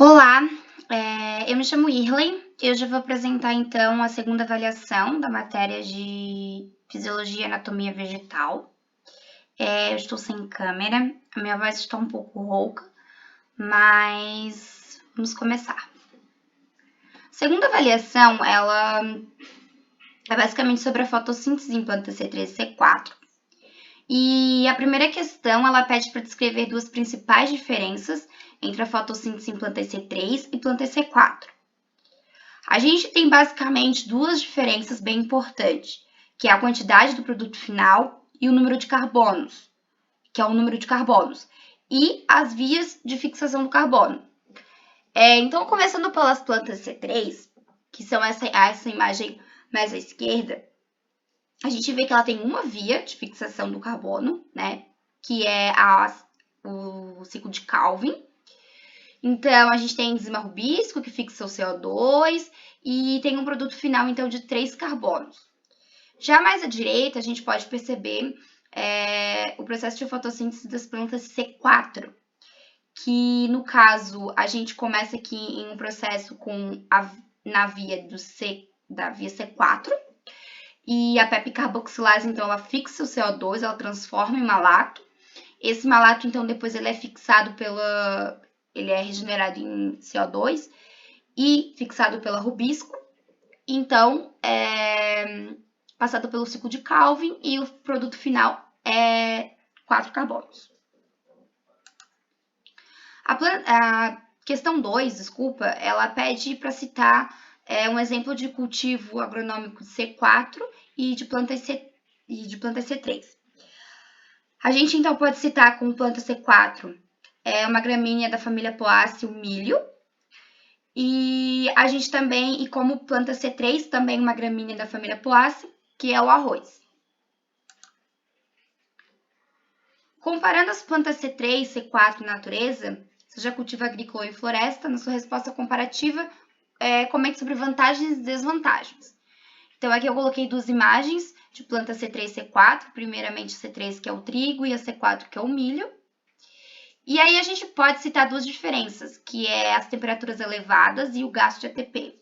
Olá, eu me chamo Irley. Eu já vou apresentar então a segunda avaliação da matéria de Fisiologia e Anatomia Vegetal. Eu estou sem câmera, a minha voz está um pouco rouca, mas vamos começar. A segunda avaliação, ela é basicamente sobre a fotossíntese em planta C3 e C4. E a primeira questão, ela pede para descrever duas principais diferenças entre a fotossíntese em planta C3 e planta C4. A gente tem basicamente duas diferenças bem importantes, que é a quantidade do produto final e o número de carbonos, que é o número de carbonos, e as vias de fixação do carbono. Então, começando pelas plantas C3, que são essa imagem mais à esquerda, a gente vê que ela tem uma via de fixação do carbono, né, que é o ciclo de Calvin. Então, a gente tem a enzima rubisco, que fixa o CO2, e tem um produto final, então, de 3 carbonos. Já mais à direita, a gente pode perceber o processo de fotossíntese das plantas C4, que, no caso, a gente começa aqui em um processo na via da via C4, e a pepcarboxilase, então, ela fixa o CO2, ela transforma em malato. Esse malato, então, depois ele é fixado ele é regenerado em CO2 e fixado pela rubisco. Então, passado pelo ciclo de Calvin e o produto final é 4 carbonos. A questão 2, desculpa, ela pede para citar um exemplo de cultivo agronômico de C4 e de plantas C3. A gente, então, pode citar como planta C4 uma gramínea da família Poaceae, o milho. E a gente também, e como planta C3, também uma gramínea da família Poaceae, que é o arroz. Comparando as plantas C3 e C4 na natureza, seja cultivo agrícola ou em floresta, na sua resposta comparativa, comente sobre vantagens e desvantagens. Então, aqui eu coloquei duas imagens de planta C3 e C4, primeiramente C3, que é o trigo, e a C4, que é o milho. E aí a gente pode citar duas diferenças, que é as temperaturas elevadas e o gasto de ATP.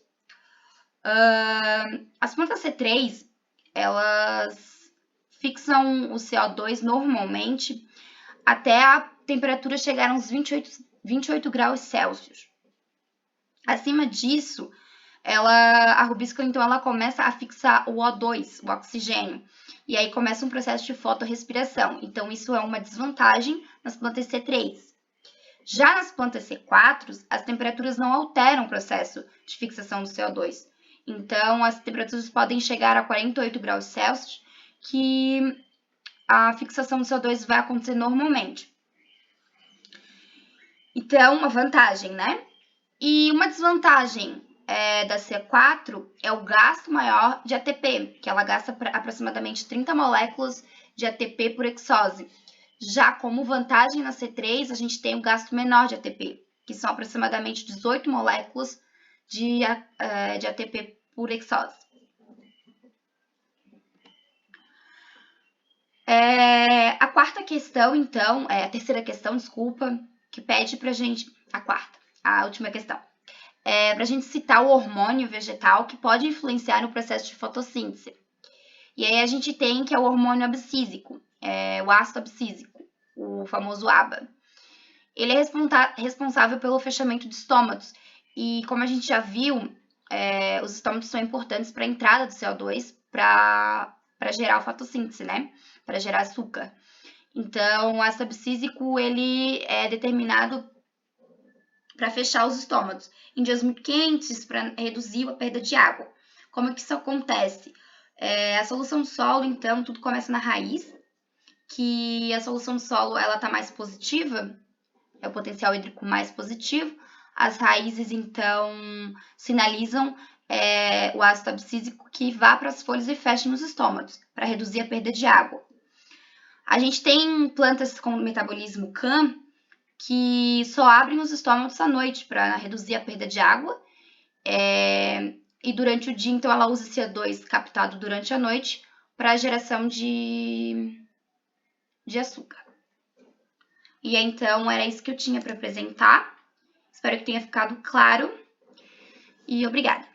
As plantas C3, elas fixam o CO2 normalmente até a temperatura chegar a uns 28 graus Celsius. Acima disso, a rubisco, então, ela começa a fixar o O2, o oxigênio, e aí começa um processo de fotorrespiração. Então, isso é uma desvantagem nas plantas C3. Já nas plantas C4, as temperaturas não alteram o processo de fixação do CO2. Então, as temperaturas podem chegar a 48 graus Celsius, que a fixação do CO2 vai acontecer normalmente. Então, uma vantagem, né? E uma desvantagem da C4 é o gasto maior de ATP, que ela gasta aproximadamente 30 moléculas de ATP por hexose. Já como vantagem na C3, a gente tem um gasto menor de ATP, que são aproximadamente 18 moléculas de ATP por hexose. A quarta questão, então, a terceira questão, desculpa, que pede pra gente, a última questão, pra gente citar o hormônio vegetal que pode influenciar no processo de fotossíntese. E aí a gente tem que é o hormônio abscísico, o ácido abscísico, o famoso ABA. Ele é responsável pelo fechamento de estômatos. E como a gente já viu, os estômatos são importantes para a entrada do CO2 para gerar a fotossíntese, né? Para gerar açúcar. Então, o ácido abscísico, ele é determinado para fechar os estômatos em dias muito quentes, para reduzir a perda de água. Como é que isso acontece? A solução do solo, então, tudo começa na raiz, que a solução do solo ela está mais positiva, é o potencial hídrico mais positivo. As raízes, então, sinalizam o ácido abscísico que vá para as folhas e feche nos estômatos, para reduzir a perda de água. A gente tem plantas com metabolismo CAM que só abrem os estômatos à noite para reduzir a perda de água. E durante o dia, então, ela usa CO2 captado durante a noite para a geração de açúcar. E então, era isso que eu tinha para apresentar. Espero que tenha ficado claro e obrigada!